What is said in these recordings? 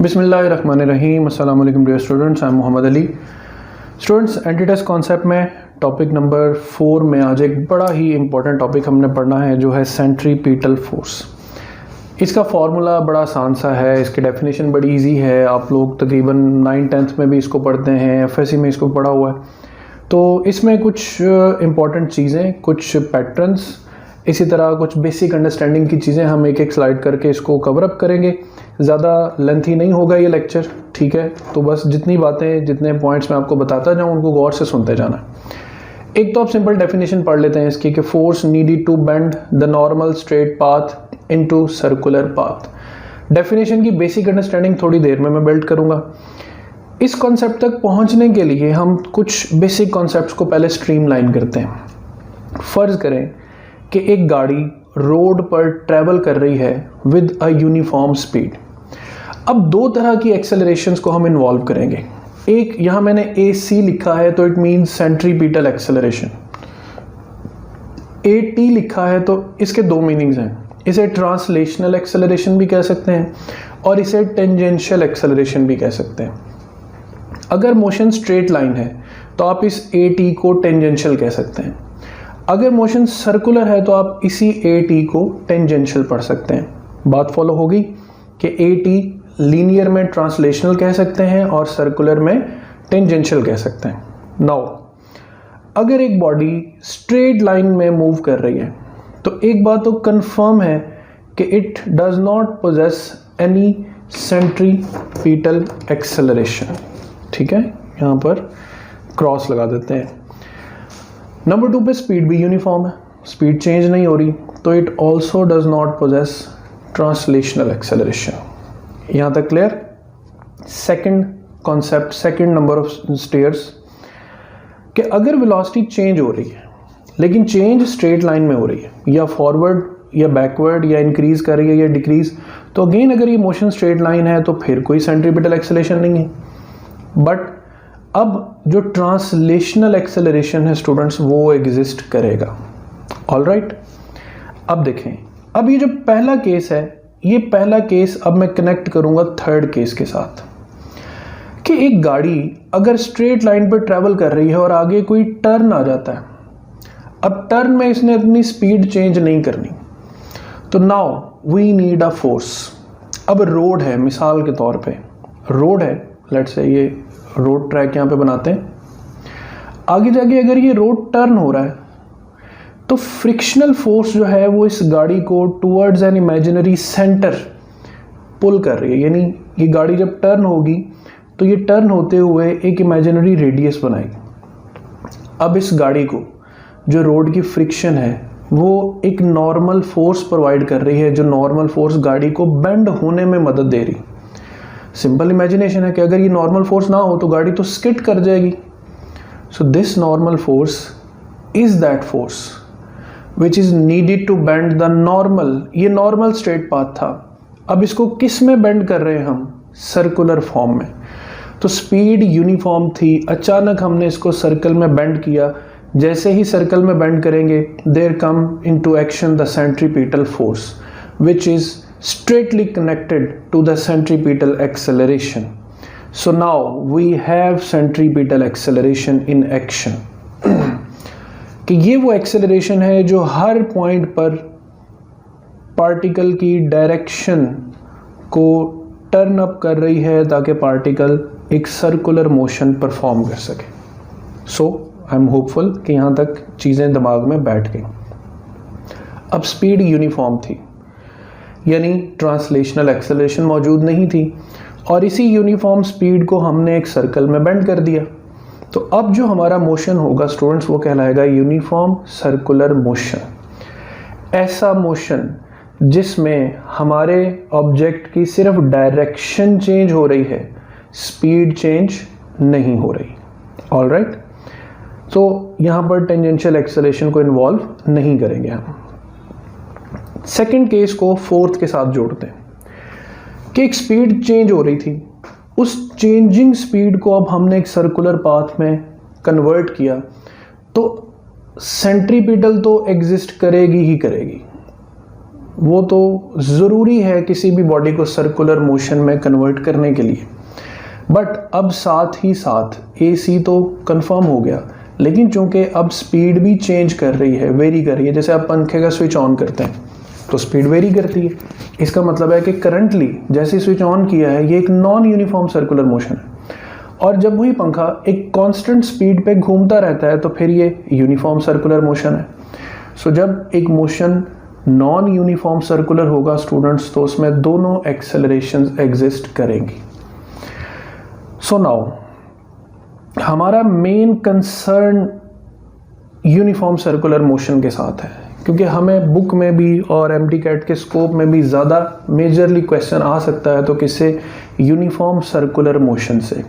बिस्मिल्लाहिर्रहमानिर्रहीम। अस्सलाम वालेकुम dear students, I am Mohammad Ali. Students, एंटीटेस्ट कॉन्सेप्ट में टॉपिक नंबर 4 में आज एक बड़ा ही इंपॉर्टेंट टॉपिक हमने पढ़ना है जो है सेंट्रीपिटल फोर्स। इसका फार्मूला बड़ा आसान सा है, इसकी डेफिनेशन बड़ी इजी है। आप लोग तकरीबन 9th-10th में भी इसको पढ़ते हैं, एफएससी में इसको पढ़ा हुआ है। तो इसमें कुछ इंपॉर्टेंट चीज़ें, कुछ पैटर्न्स, इसी तरह कुछ बेसिक अंडरस्टैंडिंग की चीज़ें हम एक एक स्लाइड करके इसको कवर अप करेंगे। ज़्यादा लेंथी नहीं होगा ये लेक्चर, ठीक है? तो बस जितनी बातें, जितने पॉइंट्स मैं आपको बताता जाऊँ उनको गौर से सुनते जाना। एक तो आप सिंपल डेफिनेशन पढ़ लेते हैं इसकी कि force needed to bend the normal straight path into circular path. Definition की बेसिक अंडरस्टैंडिंग थोड़ी देर में मैं बिल्ड करूँगा। इस कॉन्सेप्ट तक पहुँचने के लिए हम कुछ बेसिक कॉन्सेप्ट्स को पहले स्ट्रीमलाइन करते हैं। फ़र्ज़ करें कि एक गाड़ी रोड पर ट्रैवल कर रही है विद अ यूनिफॉर्म स्पीड। अब दो तरह की एक्सेलरेशंस को हम इन्वॉल्व करेंगे। एक यहाँ मैंने AC लिखा है तो it means centripetal acceleration. AT लिखा है तो इसके दो मीनिंग्स हैं। इसे ट्रांसलेशनल एक्सेलरेशन भी कह सकते हैं और इसे टेंजेंशियल एक्सेलरेशन भी कह सकते हैं। अगर मोशन स्ट्रेट लाइन है तो आप इस AT को टेंजेंशियल कह सकते हैं। अगर मोशन सर्कुलर है तो आप इसी AT को टेंजेंशियल पढ़ सकते हैं। बात फॉलो होगी कि AT लीनियर में ट्रांसलेशनल कह सकते हैं और सर्कुलर में टेंजेंशियल कह सकते हैं। नाउ अगर एक बॉडी स्ट्रेट लाइन में मूव कर रही है तो एक बात तो कंफर्म है कि it does not possess any centripetal acceleration. ठीक है, यहाँ पर क्रॉस लगा देते हैं। नंबर 2 पे स्पीड भी यूनिफॉर्म है, स्पीड चेंज नहीं हो रही, तो it also does not possess translational acceleration. यहाँ तक clear? Second concept, second number of stairs, कि अगर वेलोसिटी चेंज हो रही है लेकिन चेंज स्ट्रेट लाइन में हो रही है, या फॉरवर्ड या बैकवर्ड, या इंक्रीज कर रही है या डिक्रीज, तो अगेन अगर ये मोशन स्ट्रेट लाइन है तो फिर कोई सेंट्रीपिटल एक्सेलरेशन नहीं है। बट अब जो ट्रांसलेशनल एक्सेलरेशन है स्टूडेंट्स, वो एग्जिस्ट करेगा। ऑलराइट, अब देखें, अब ये जो पहला केस है, ये पहला केस अब मैं कनेक्ट करूंगा थर्ड केस के साथ कि एक गाड़ी अगर स्ट्रेट लाइन पर ट्रैवल कर रही है और आगे कोई टर्न आ जाता है। अब टर्न में इसने अपनी स्पीड चेंज नहीं करनी, तो now we need a force. अब रोड है, मिसाल के तौर पे रोड है, लेट्स से ये रोड ट्रैक यहाँ पे बनाते हैं। आगे जाके अगर ये रोड टर्न हो रहा है तो फ्रिक्शनल फोर्स जो है वो इस गाड़ी को टुवर्ड्स एन इमेजिनरी सेंटर पुल कर रही है। यानी ये गाड़ी जब टर्न होगी तो ये टर्न होते हुए एक इमेजिनरी रेडियस बनाएगी। अब इस गाड़ी को जो रोड की फ्रिक्शन है वो एक नॉर्मल फोर्स प्रोवाइड कर रही है, जो नॉर्मल फोर्स गाड़ी को बेंड होने में मदद दे रही। सिंपल इमेजिनेशन है कि अगर ये नॉर्मल फोर्स ना हो तो गाड़ी तो स्किड कर जाएगी। So this normal force is that force which is needed to bend the normal. ये नॉर्मल स्ट्रेट पाथ था, अब इसको किस में बेंड कर रहे हैं हम? सर्कुलर फॉर्म में। तो स्पीड यूनिफॉर्म थी, अचानक हमने इसको सर्कल में बेंड किया। जैसे ही सर्कल में बेंड करेंगे, there come into action the centripetal force which is straightly connected to the centripetal acceleration. So now we have centripetal acceleration in action. कि ये वो एक्सेलरेशन है जो हर पॉइंट पर पार्टिकल की डायरेक्शन को टर्न अप कर रही है ताकि पार्टिकल एक सर्कुलर मोशन परफॉर्म कर सके। सो आई एम होपफुल कि यहाँ तक चीज़ें दिमाग में बैठ गई। अब स्पीड यूनिफॉर्म थी, यानी ट्रांसलेशनल एक्सेलरेशन मौजूद नहीं थी, और इसी यूनिफॉर्म स्पीड को हमने एक सर्कल में बेंड कर दिया। तो अब जो हमारा मोशन होगा स्टूडेंट्स, वो कहलाएगा यूनिफॉर्म सर्कुलर मोशन। ऐसा मोशन जिसमें हमारे ऑब्जेक्ट की सिर्फ डायरेक्शन चेंज हो रही है, स्पीड चेंज नहीं हो रही। ऑलराइट, तो यहाँ पर टेंजेंशियल एक्सेलरेशन को इन्वॉल्व नहीं करेंगे हम। सेकेंड केस को फोर्थ के साथ जोड़ते हैं कि एक स्पीड चेंज हो रही थी, उस चेंजिंग स्पीड को अब हमने एक सर्कुलर पाथ में कन्वर्ट किया, तो सेंट्रीपिटल तो एग्जिस्ट करेगी ही करेगी। वो तो ज़रूरी है किसी भी बॉडी को सर्कुलर मोशन में कन्वर्ट करने के लिए, बट अब साथ ही साथ AC तो कंफर्म हो गया, लेकिन चूंकि अब स्पीड भी चेंज कर रही है, वेरी कर रही है। जैसे आप पंखे का स्विच ऑन करते हैं तो स्पीड वेरी करती है। इसका मतलब है कि करंटली जैसे स्विच ऑन किया है ये एक नॉन यूनिफॉर्म सर्कुलर मोशन है, और जब वही पंखा एक कांस्टेंट स्पीड पे घूमता रहता है तो फिर ये यूनिफॉर्म सर्कुलर मोशन है। सो जब एक मोशन नॉन यूनिफॉर्म सर्कुलर होगा स्टूडेंट्स, तो उसमें दोनों एक्सेलरेशंस एग्जिस्ट करेंगी। सो नाउ हमारा main concern uniform circular motion के साथ है, क्योंकि हमें बुक में भी और MTCAT के स्कोप में भी ज़्यादा मेजरली क्वेश्चन आ सकता है। तो किससे? यूनिफॉर्म सर्कुलर मोशन से।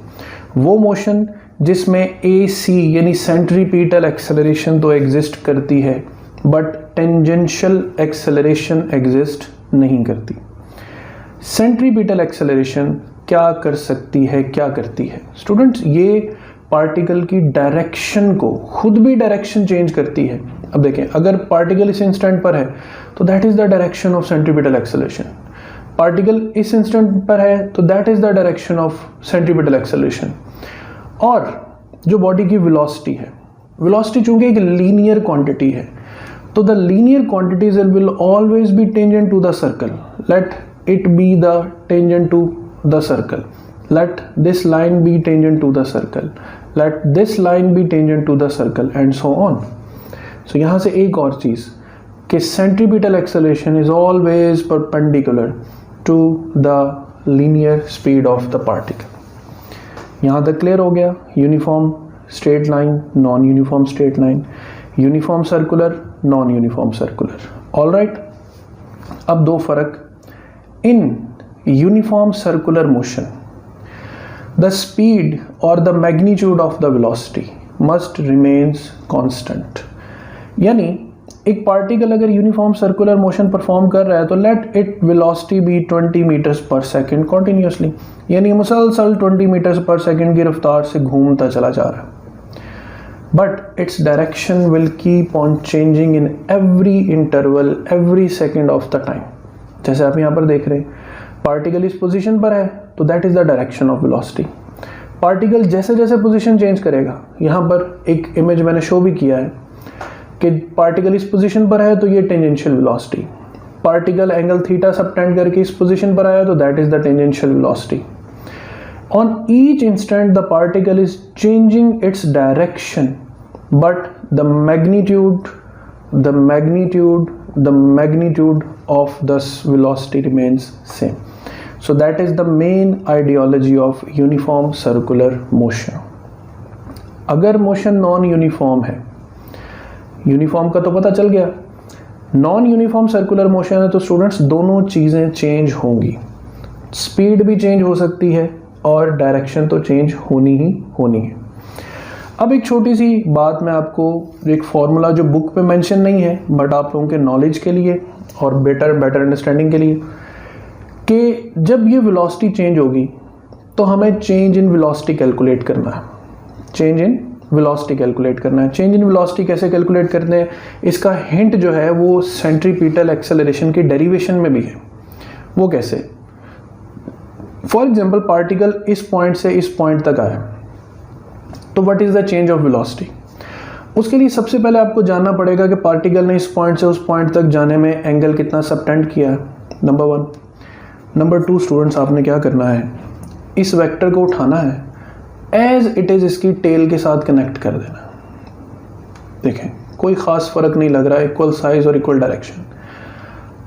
वो मोशन जिसमें AC यानी सेंट्रीपिटल एक्सेलरेशन तो एग्जिस्ट करती है, बट टेंजेंशियल एक्सेलरेशन एग्जिस्ट नहीं करती। सेंट्रीपिटल एक्सेलरेशन क्या कर सकती है, क्या करती है स्टूडेंट्स? ये पार्टिकल की डायरेक्शन को खुद भी डायरेक्शन चेंज करती है। अब देखें, अगर पार्टिकल इस इंस्टेंट पर है तो that is the direction of centripetal acceleration. Particle इस इंस्टेंट पर है तो that is the direction of centripetal acceleration. और जो बॉडी की वेलोसिटी है, वेलोसिटी चूंकि एक लीनियर क्वांटिटी है, तो the linear quantities will always be tangent to the circle. Let it be the tangent to the circle, let this line be tangent to the circle, let this line be tangent to the circle, and so on. So यहाँ से एक और चीज़ कि centripetal acceleration is always perpendicular to the linear speed of the particle. यहाँ तक clear हो गया? Uniform straight line, non uniform straight line, uniform circular, non uniform circular. All right, अब दो फर्क। In uniform circular motion the speed or the magnitude of the velocity must remains constant। यानी एक particle अगर uniform circular motion perform कर रहा है तो let it velocity be 20 metres per second continuously, यानी मुसलसल 20 मीटर्स पर सेकेंड की रफ्तार से घूमता चला जा रहा है, but its direction will keep on changing in every interval, every second of the time. जैसे आप यहाँ पर देख रहे हैं, पार्टिकल इस पोजीशन पर है तो that is the direction of velocity. Particle जैसे जैसे पोजीशन चेंज करेगा, यहाँ पर एक इमेज मैंने शो भी किया है कि पार्टिकल इस पोजीशन पर है तो ये tangential velocity, particle angle theta subtend करके इस पोजीशन पर आया तो that is the tangential velocity. On each instant the particle is changing its direction, but the magnitude of this velocity remains same. So that is the main ideology of uniform circular motion. अगर motion non uniform है, uniform का तो पता चल गया, non uniform circular motion है तो students दोनों चीज़ें चेंज होंगी। स्पीड भी चेंज हो सकती है और डायरेक्शन तो चेंज होनी ही होनी है। अब एक छोटी सी बात मैं आपको, एक फॉर्मूला जो बुक पे मेंशन नहीं है बट आप लोगों के नॉलेज के लिए और बेटर अंडरस्टैंडिंग के लिए, कि जब ये वेलोसिटी चेंज होगी तो हमें चेंज इन वेलोसिटी कैलकुलेट करना है। चेंज इन वेलोसिटी कैलकुलेट करना है। चेंज इन वेलोसिटी कैसे कैलकुलेट करते हैं, इसका हिंट जो है वो सेंट्रीपिटल एक्सेलरेशन की डेरिवेशन में भी है। वो कैसे? फॉर एग्जांपल पार्टिकल इस पॉइंट से इस पॉइंट तक आया तो what is the change of velocity? उसके लिए सबसे पहले आपको जानना पड़ेगा कि पार्टिकल ने इस पॉइंट से उस पॉइंट तक जाने में एंगल कितना सबटेंड किया है, नंबर 1। नंबर 2 स्टूडेंट्स, आपने क्या करना है, इस वेक्टर को उठाना है, एज इट इज इसकी टेल के साथ कनेक्ट कर देना। देखें कोई खास फर्क नहीं लग रहा, इक्वल साइज और इक्वल डायरेक्शन।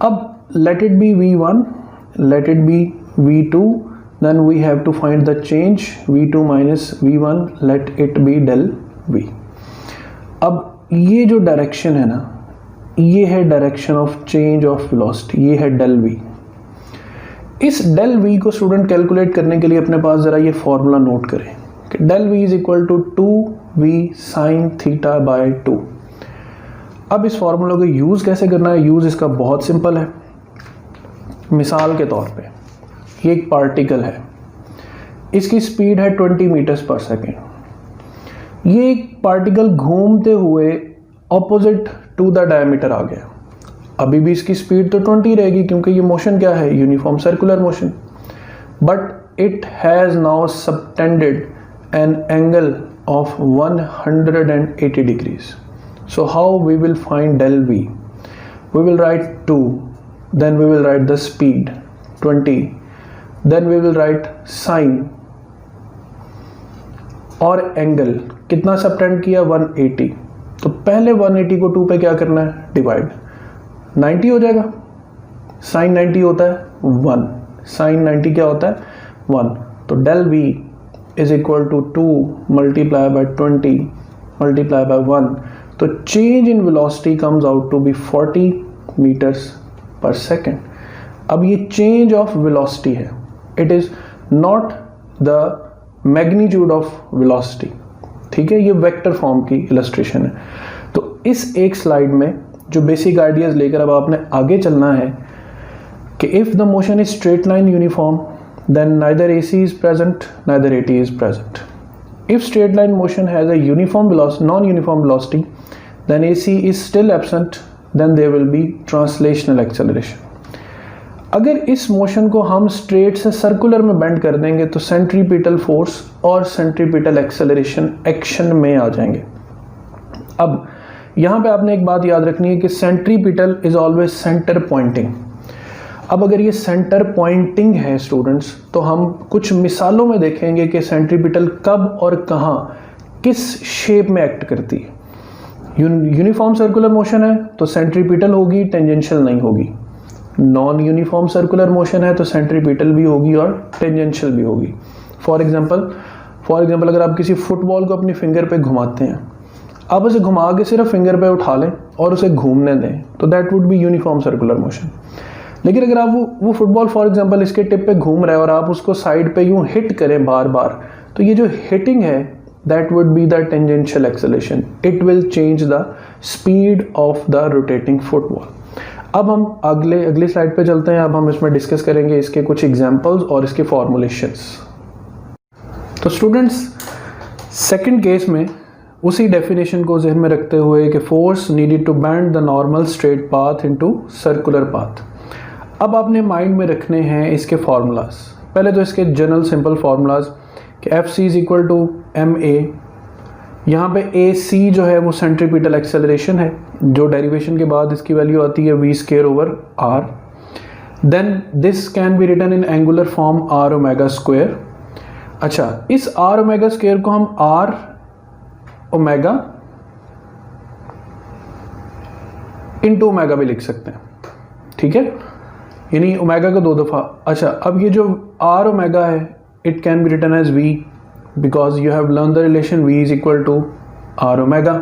अब late it B v1, late it B v2, then we have to find the change v2 minus v1, let it be del v। अब ये जो डायरेक्शन है ना, ये है direction of change of velocity, ये है del v। इस del v को स्टूडेंट कैलकुलेट करने के लिए अपने पास जरा ये फॉर्मूला नोट करें कि del v is equal to 2v sin theta by 2। अब इस फॉर्मूला को यूज कैसे करना है, यूज इसका बहुत सिंपल है। मिसाल के तौर पे ये एक पार्टिकल है, इसकी स्पीड है 20 मीटर्स पर सेकेंड। ये एक पार्टिकल घूमते हुए ऑपोजिट टू द डायमीटर आ गया। अभी भी इसकी स्पीड तो 20 रहेगी क्योंकि ये मोशन क्या है, uniform circular motion, but it has now subtended an angle of 180 degrees. So how we will find del V? We will write 2, then we will write the speed 20, then we will write sine और angle कितना subtend किया 180, तो पहले 180 को 2 पे क्या करना है, डिवाइड, 90 हो जाएगा, साइन 90 होता है 1, साइन 90 क्या होता है 1, तो del V is equal to 2 multiply by 20 multiply by 1, तो change in velocity comes out to be 40 metres per second. अब ये चेंज ऑफ वेलोसिटी है, it is not the magnitude of velocity. ठीक है, ये वेक्टर फॉर्म की illustration है. तो इस एक स्लाइड में जो बेसिक आइडियाज लेकर अब आपने आगे चलना है कि if the motion is straight line uniform then neither AC is present, neither AT is present. If straight line motion has a uniform velocity, non-uniform velocity, then AC is still absent, then there will be translational acceleration. अगर इस motion को हम straight से circular में bend कर देंगे तो centripetal force और सेंट्रीपिटल एक्सेलरेशन एक्शन में आ जाएंगे. अब यहाँ पे आपने एक बात याद रखनी है कि centripetal is always centre pointing. अब अगर ये सेंटर पॉइंटिंग है स्टूडेंट्स, तो हम कुछ मिसालों में देखेंगे कि सेंट्रीपिटल कब और कहाँ किस शेप में एक्ट करती है. यूनिफॉर्म सर्कुलर मोशन है तो सेंट्रीपिटल होगी, टेंजेंशियल नहीं होगी. नॉन यूनिफॉर्म सर्कुलर मोशन है तो सेंट्रीपिटल भी होगी और टेंजेंशियल भी होगी. फॉर एग्जांपल अगर आप किसी फुटबॉल को अपनी फिंगर पे घुमाते हैं, आप उसे घुमा के सिर्फ फिंगर पे उठा लें और उसे घूमने दें, तो that would be uniform circular motion. लेकिन अगर आप वो फुटबॉल फॉर एग्जांपल इसके टिप पे घूम रहे हैं और आप उसको साइड पे यूं हिट करें बार बार, तो ये जो हिटिंग है that would be the tangential acceleration. It will change the speed of the rotating football. अब हम अगली स्लाइड पे चलते हैं. अब हम इसमें डिस्कस करेंगे इसके कुछ एग्जांपल्स और इसके फॉर्मुलेशंस. तो स्टूडेंट्स, सेकंड केस में उसी डेफिनेशन को ज़हन में रखते हुए कि force needed to bend the normal straight path into circular path. अब आपने माइंड में रखने हैं इसके फार्मूलाज. पहले तो इसके जनरल सिंपल फार्मूलाज कि F C is equal to M A. यहाँ पे ए सी जो है वो सेंट्रीपिटल एक्सेलरेशन है, जो डेरिवेशन के बाद इसकी वैल्यू आती है V square over R. Then this can be written in angular form R omega square. अच्छा, इस आर ओमेगा स्क्वायर को हम आर ओमेगा इंटू ओमेगा भी लिख सकते हैं. ठीक है, यानी ओमेगा का 2 दफ़ा. अच्छा, अब ये जो आर ओमेगा है it can be written as V because you have learn the relation V is equal to R omega.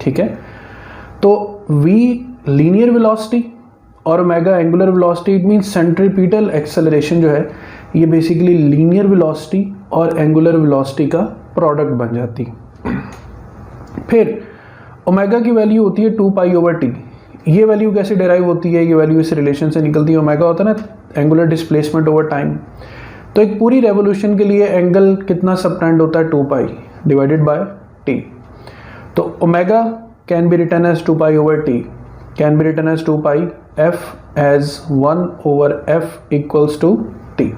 ठीक है, तो वी लीनियर वेलोसिटी और omega angular velocity. It means centripetal acceleration जो है ये बेसिकली लीनियर वेलोसिटी और angular velocity का product बन जाती. फिर ओमेगा की वैल्यू होती है 2 पाई ओवर टी. ये वैल्यू कैसे डिराइव होती है, ये वैल्यू इस रिलेशन से निकलती है. ओमेगा होता है ना एंगुलर डिस्प्लेसमेंट ओवर टाइम. तो एक पूरी रेवोल्यूशन के लिए एंगल कितना सबटेंड होता है 2 पाई डिवाइडेड बाय टी. तो omega can be written as 2 pi over T, can be written as 2 pi F as 1 over F equals to T.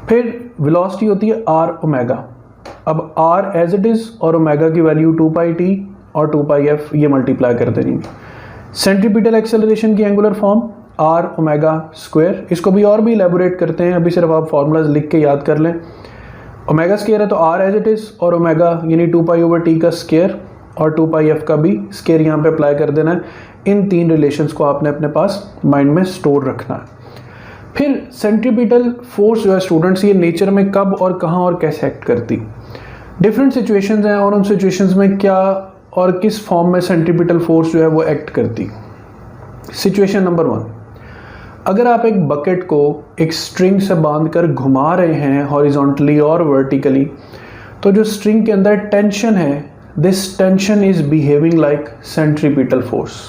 फिर वेलोसिटी होती है आर ओमेगा. अब आर एज इट इज और omega की value 2 pi T और 2 pi F ये multiply कर देनी. सेंट्रीपिटल एक्सेलरेशन की angular form R omega square. इसको भी और भी इलेबोरेट करते हैं, अभी सिर्फ आप फार्मूलाज लिख के याद कर लें. ओमेगा स्क्वायर है तो आर एज इट इज और ओमेगा यानी 2 पाई ओवर टी का स्क्वायर और 2 पाई एफ का भी स्क्वायर यहाँ पे अप्लाई कर देना है. इन 3 रिलेशंस को आपने अपने पास माइंड में स्टोर रखना है. फिर सेंट्रीपिटल फोर्स जो है स्टूडेंट्स, ये नेचर में कब और कहाँ और कैसे एक्ट करती. डिफरेंट सिचुएशंस हैं और उन सिचुएशंस में क्या और किस फॉर्म में सेंट्रीपिटल फोर्स जो है वो एक्ट करती. सिचुएशन नंबर 1, अगर आप एक बकेट को एक स्ट्रिंग से बांधकर घुमा रहे हैं हॉरिजॉन्टली और वर्टिकली, तो जो स्ट्रिंग के अंदर टेंशन है, this tension is behaving like centripetal force.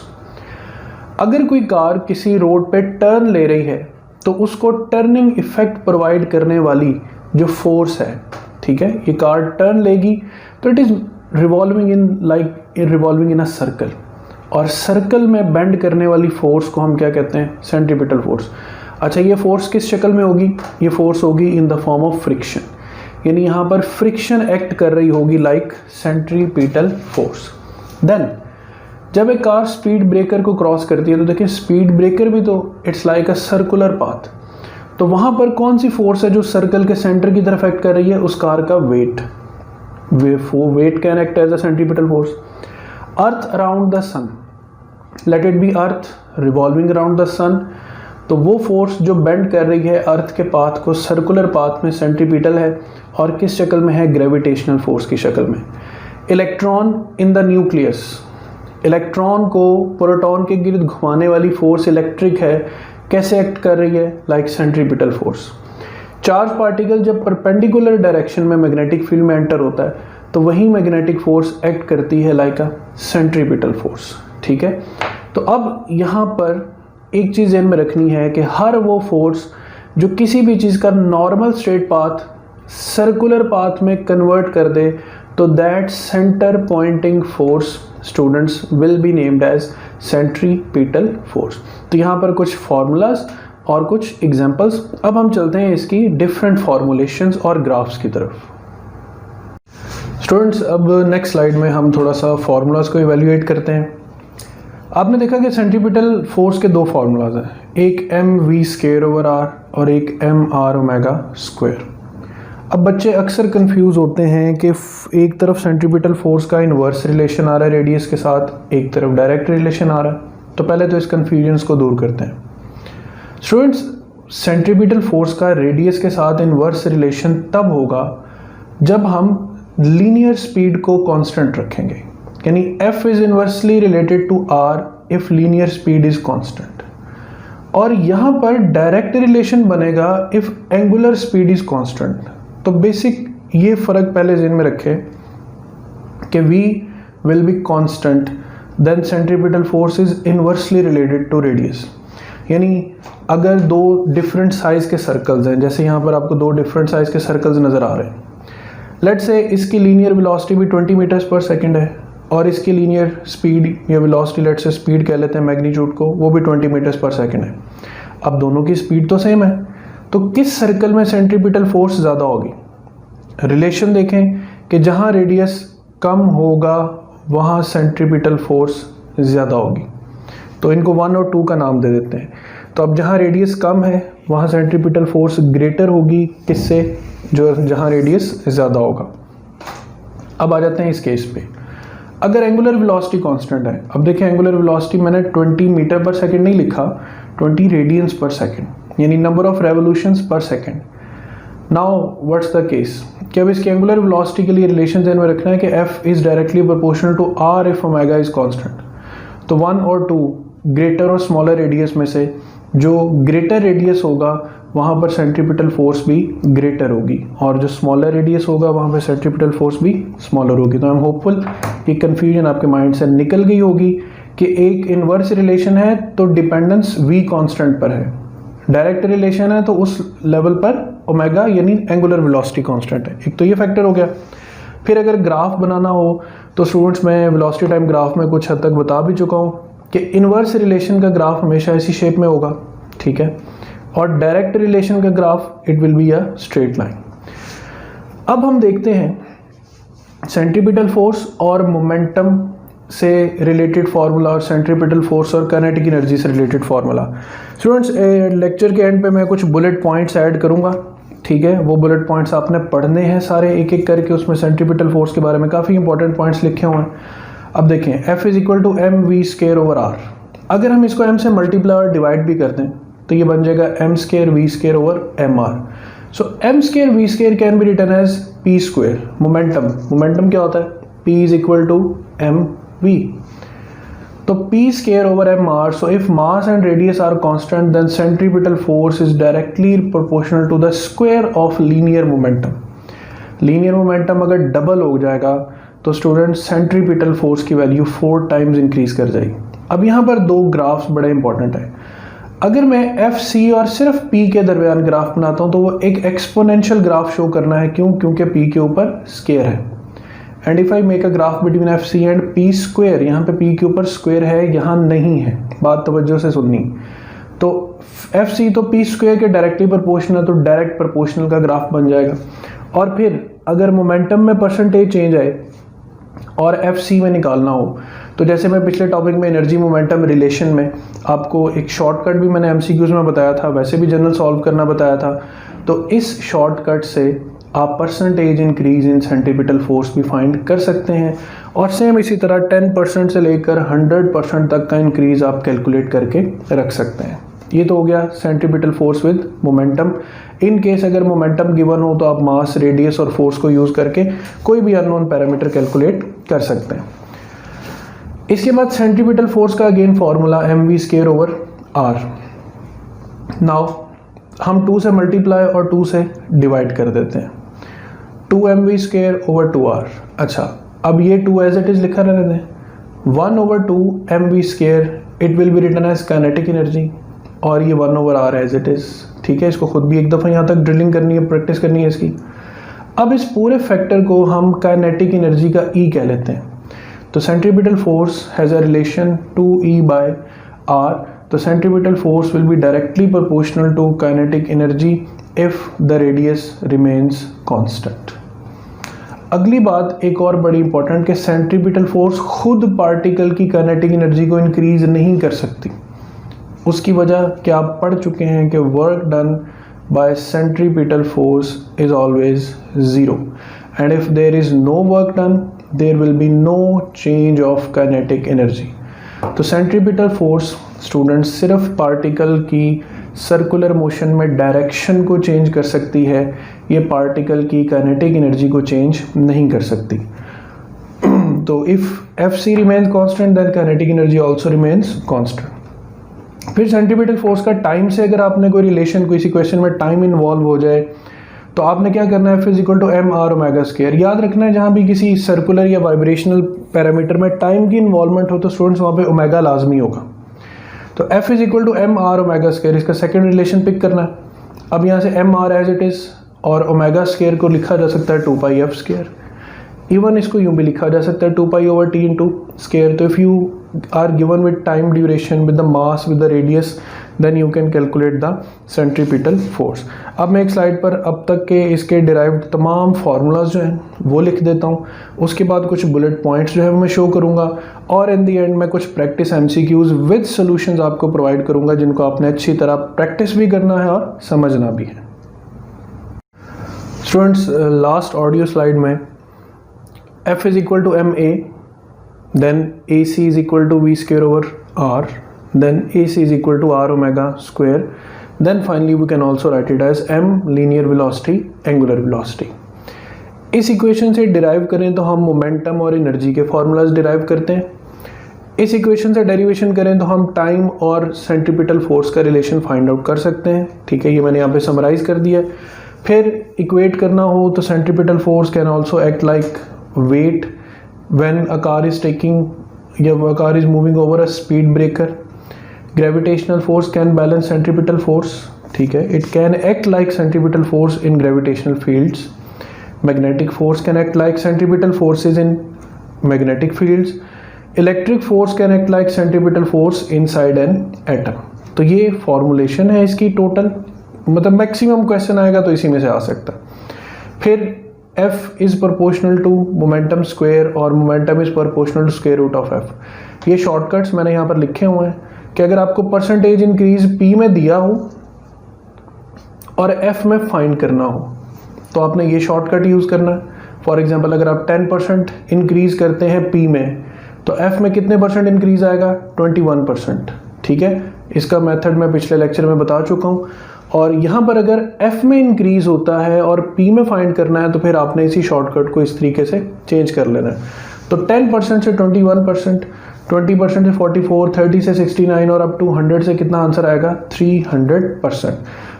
अगर कोई कार किसी रोड पे टर्न ले रही है तो उसको टर्निंग इफेक्ट प्रोवाइड करने वाली जो फोर्स है, ठीक है, ये कार टर्न लेगी तो it is revolving in a circle, और सर्कल में बेंड करने वाली फोर्स को हम क्या कहते हैं? Centripetal force. अच्छा, ये फोर्स किस शक्ल में होगी? ये फोर्स होगी in the form of friction, यानी यहाँ पर फ्रिक्शन एक्ट कर रही होगी लाइक सेंट्रीपिटल फोर्स। देन जब एक कार स्पीड ब्रेकर को क्रॉस करती है तो देखिए स्पीड ब्रेकर भी तो it's like a circular path, तो वहाँ पर कौन सी फोर्स है जो सर्कल के सेंटर की तरफ एक्ट कर रही है? उस कार का weight. Weight can act as a centripetal force. Earth around the sun, let it be earth revolving around the sun, तो वो फोर्स जो बेंड कर रही है अर्थ के पाथ को सर्कुलर पाथ में सेंट्रीपिटल है, और किस शक्ल में है? ग्रेविटेशनल फोर्स की शक्ल में। Electron in the nucleus, electron को प्रोटॉन के गिर्द घुमाने वाली फोर्स इलेक्ट्रिक है, कैसे एक्ट कर रही है? Like centripetal force. Charge particle जब परपेंडिकुलर डायरेक्शन में मैग्नेटिक फील्ड में एंटर होता है तो वही मैग्नेटिक फोर्स एक्ट करती है लाइक अ सेंट्रीपिटल फोर्स। ठीक है, तो अब यहाँ पर एक चीज़ ध्यान में रखनी है कि हर वो फोर्स जो किसी भी चीज़ का normal straight path circular path में कन्वर्ट कर दे, तो that centre pointing force students will be named as centripetal force. तो यहाँ पर कुछ फॉर्मूलाज और कुछ एग्जांपल्स। अब हम चलते हैं इसकी डिफरेंट फॉर्मुलेशंस और ग्राफ्स की तरफ। स्टूडेंट्स, अब नेक्स्ट स्लाइड में हम थोड़ा सा फॉर्मूलाज को इवेल्युएट करते हैं। आपने देखा कि सेंट्रीपिटल फोर्स के दो फार्मूलाज हैं, एक mv²/r और एक mr⍵²। अब बच्चे अक्सर कंफ्यूज होते हैं कि एक तरफ सेंट्रीपिटल फोर्स का इन्वर्स रिलेशन आ रहा है रेडियस के साथ, एक तरफ डायरेक्ट रिलेशन आ रहा है। तो पहले तो इस कन्फ्यूजन्स को दूर करते हैं। स्टूडेंट्स, सेंट्रीपिटल फोर्स का रेडियस के साथ इन्वर्स रिलेशन तब होगा जब हम लीनियर स्पीड को कांस्टेंट रखेंगे, यानी f is inversely related to r if linear speed is constant, और यहाँ पर डायरेक्ट रिलेशन बनेगा if angular speed is constant. तो बेसिक ये फर्क पहले ज़हन में रखें कि v will be constant, then centripetal force is inversely related to radius. यानी अगर दो डिफरेंट साइज के सर्कल्स हैं, जैसे यहाँ पर आपको दो डिफरेंट साइज के सर्कल्स नज़र आ रहे हैं, लेट्स से इसकी लीनियर वेलोसिटी भी 20 मीटर्स पर सेकंड है और इसकी लीनियर स्पीड या वेलोसिटी, लेट्स से स्पीड कह लेते हैं मैग्नीट्यूड को, वो भी 20 मीटर्स पर सेकंड है। अब दोनों की स्पीड तो सेम है, तो किस सर्कल में सेंट्रीपिटल फोर्स ज़्यादा होगी? रिलेशन देखें कि जहाँ रेडियस कम होगा वहाँ सेंट्रीपिटल फोर्स ज़्यादा होगी, तो इनको 1 और 2 का नाम दे देते हैं। तो अब जहाँ रेडियस कम है वहाँ सेंट्रीपिटल फोर्स ग्रेटर होगी, किससे? जो जहाँ रेडियस ज़्यादा होगा। अब आ जाते हैं इस केस पे। अगर एंगुलर वेलोसिटी कांस्टेंट है, अब देखिए एंगुलर वेलोसिटी मैंने 20 मीटर पर सेकंड नहीं लिखा, 20 रेडियंस पर सेकंड, यानी नंबर ऑफ रेवोल्यूशंस पर second. Now what's the case कि अब इसकी एंगुलर वेलोसिटी के लिए रिलेशन ध्यान में रखना है कि f is directly proportional to r if omega is constant. तो 1 और 2 ग्रेटर और स्मॉलर रेडियस में से जो ग्रेटर रेडियस होगा वहाँ पर सेंट्रीपिटल फोर्स भी ग्रेटर होगी, और जो स्मॉलर रेडियस होगा वहाँ पर सेंट्रीपिटल फोर्स भी स्मॉलर होगी। तो आई एम होपफुल कि कन्फ्यूजन आपके माइंड से निकल गई होगी कि एक इन्वर्स रिलेशन है तो डिपेंडेंस v कांस्टेंट पर है, डायरेक्ट रिलेशन है तो उस लेवल पर ओमेगा यानी एंगुलर वेलोसिटी कांस्टेंट है। एक तो ये फैक्टर हो गया। फिर अगर ग्राफ बनाना हो तो स्टूडेंट्स, मैं वेलोसिटी टाइम ग्राफ में कुछ हद तक बता भी चुका हूँ कि इन्वर्स रिलेशन का ग्राफ हमेशा ऐसी शेप में होगा, ठीक है, और डायरेक्ट रिलेशन का graph it will be a straight line. अब हम देखते हैं सेंट्रीपिटल फोर्स और मोमेंटम से रिलेटेड फार्मूला और सेंट्रीपिटल फोर्स और काइनेटिक एनर्जी से रिलेटेड फार्मूला। स्टूडेंट्स, लेक्चर के एंड पे मैं कुछ बुलेट पॉइंट्स ऐड करूँगा, ठीक है, वो बुलेट पॉइंट्स आपने पढ़ने हैं सारे एक एक करके, उसमें सेंट्रीपिटल फोर्स के बारे में काफ़ी इंपॉर्टेंट पॉइंट्स लिखे हुए हैं। अब देखें, F is equal to mv²/r। अगर हम इसको m से मल्टीप्लाई और डिवाइड भी कर दें तो ये बन जाएगा m²v²/mr। So m²v² can be written as p²। Momentum क्या होता है? p is equal to mv, तो p²/mr। So if mass and radius are constant then centripetal force is directly proportional to the square of linear momentum. Linear momentum अगर double हो जाएगा तो student centripetal force की value 4 times increase कर जाएगी। अब यहाँ पर दो ग्राफ्स बड़े इंपॉर्टेंट है। अगर मैं एफ सी और सिर्फ पी के दरमियान ग्राफ बनाता हूँ तो वो एक एक्सपोनेंशियल ग्राफ शो करना है। क्यों? क्योंकि पी के ऊपर स्केयर है। And if I make a graph between F C and P square, यहाँ पे पी के ऊपर स्क्वेयर है, यहाँ नहीं है, बात तवज्जो से सुननी। तो एफ सी तो पी स्क्वेयर के डायरेक्टली प्रोपोर्शनल है, तो डायरेक्ट प्रोपोर्शनल का ग्राफ बन जाएगा। और फिर अगर मोमेंटम में परसेंटेज चेंज आए और एफ सी में निकालना हो, तो जैसे मैं पिछले टॉपिक में एनर्जी मोमेंटम रिलेशन में आपको एक शॉर्टकट भी मैंने एमसीक्यूज में बताया था, वैसे भी जनरल सॉल्व करना बताया था। तो इस शॉर्टकट से आप percentage increase in centripetal force भी फाइंड कर सकते हैं, और सेम इसी तरह 10% से लेकर 100% तक का इंक्रीज आप कैलकुलेट करके रख सकते हैं। ये तो हो गया centripetal force with momentum. In case अगर मोमेंटम गिवन हो तो आप मास, रेडियस और फोर्स को यूज करके कोई भी अननोन पैरामीटर कैलकुलेट कर सकते हैं। इसके बाद सेंट्रीपिटल फोर्स का अगेन फॉर्मूला mv²/r। नाउ हम 2 से मल्टीप्लाई और 2 से डिवाइड कर देते हैं, 2mv²/2r। अच्छा, अब ये 2 एज इट इज लिखा रहने दें। 1/2mv², it will be written as kinetic energy, और ये 1/r एज इट इज। ठीक है, इसको खुद भी एक दफ़ा यहाँ तक ड्रिलिंग करनी है, प्रैक्टिस करनी है इसकी। अब इस पूरे फैक्टर को हम काइनेटिक एनर्जी का E कह लेते हैं। तो centripetal force has a relation 2E/r। तो centripetal force will be directly proportional to kinetic energy if the radius remains constant. अगली बात एक और बड़ी इंपॉर्टेंट, कि सेंट्रीपिटल फोर्स खुद पार्टिकल की काइनेटिक एनर्जी को इंक्रीज नहीं कर सकती। उसकी वजह क्या आप पढ़ चुके हैं कि work done by centripetal force is always 0, and if there is no work done there will be no change of kinetic energy. तो सेंट्रीपिटल फोर्स स्टूडेंट्स सिर्फ पार्टिकल की सर्कुलर मोशन में डायरेक्शन को चेंज कर सकती है, ये पार्टिकल की काइनेटिक एनर्जी को चेंज नहीं कर सकती। तो if F C remains constant then kinetic energy also remains constant. फिर सेंट्रीपिटल फोर्स का टाइम से अगर आपने कोई रिलेशन, कोई क्वेश्चन में टाइम इन्वॉल्व हो जाए, तो आपने क्या करना है, F=mr²। याद रखना है जहाँ भी किसी सर्कुलर या वाइब्रेशनल पैरामीटर में टाइम की इन्वॉल्वमेंट हो तो स्टूडेंट्स वहाँ पे ओमेगा लाजमी होगा। तो F=mr², इसका सेकेंड रिलेशन पिक करना है। अब यहाँ से mr एज इट इज और ओमेगा² को लिखा जा सकता है 2πf²। इवन इसको यूँ भी लिखा जा सकता है 2π/t²। तो if you are given with time duration, with the mass, with the radius, then you can calculate the centripetal force. अब मैं एक स्लाइड पर अब तक के इसके डिराइव्ड तमाम फार्मूलाज जो हैं वो लिख देता हूँ, उसके बाद कुछ बुलेट पॉइंट्स जो है वो मैं शो करूँगा, और इन दी एंड मैं कुछ प्रैक्टिस MCQs विद सोल्यूशंस आपको प्रोवाइड करूँगा, जिनको आपने अच्छी तरह प्रैक्टिस भी करना है और समझना भी है। स्टूडेंट्स, लास्ट ऑडियो स्लाइड में F=ma, then AC =v²/r, then AC =r⍵², then finally we can also write it as m linear velocity, angular velocity। इस इक्वेशन से डिराइव करें तो हम मोमेंटम और एनर्जी के फार्मूलाज डिराइव करते हैं। इस इक्वेशन से डेरिवेशन करें तो हम टाइम और सेंट्रीपिटल फोर्स का रिलेशन फाइंड आउट कर सकते हैं। ठीक है, ये मैंने यहाँ पे समराइज कर दिया है। फिर इक्वेट करना हो तो centripetal force can also act like weight when a car is taking, a car is moving over a speed breaker. Gravitational force can balance centripetal force, ठीक है, it can act like centripetal force in gravitational fields. Magnetic force can act like centripetal forces in magnetic fields. Electric force can act like centripetal force inside an atom। तो ये formulation है इसकी total, मतलब maximum question आएगा तो इसी में से आ सकता है। फिर F is proportional to momentum square और momentum is proportional to square root of F। ये शॉर्टकट्स मैंने यहाँ पर लिखे हुए हैं कि अगर आपको परसेंटेज इंक्रीज P में दिया हो और F में फाइंड करना हो तो आपने ये शॉर्टकट यूज़ करना है। फॉर एग्जांपल, अगर आप 10% इंक्रीज करते हैं P में तो F में कितने परसेंट इंक्रीज आएगा, 21%। ठीक है, इसका मेथड मैं पिछले लेक्चर में बता चुका हूँ। और यहाँ पर अगर F में इंक्रीज होता है और P में फाइंड करना है तो फिर आपने इसी शॉर्टकट को इस तरीके से चेंज कर लेना है। तो 10% से 21%, 20% से 44, 30 से 69 और अप टू 100 से कितना आंसर आएगा, 300%।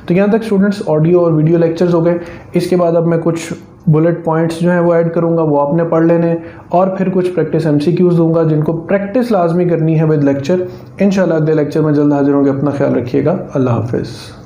तो यहाँ तक स्टूडेंट्स ऑडियो और वीडियो लेक्चर्स हो गए। इसके बाद अब मैं कुछ बुलेट पॉइंट्स जो हैं वो ऐड करूँगा, वो आपने पढ़ लेने, और फिर कुछ प्रैक्टिस MCQs दूंगा जिनको प्रैक्टिस लाजमी करनी है विद लेक्चर। इंशाल्लाह अगले लेक्चर में जल्द हाजिर होंगे। अपना ख्याल रखिएगा। अल्लाह हाफिज़।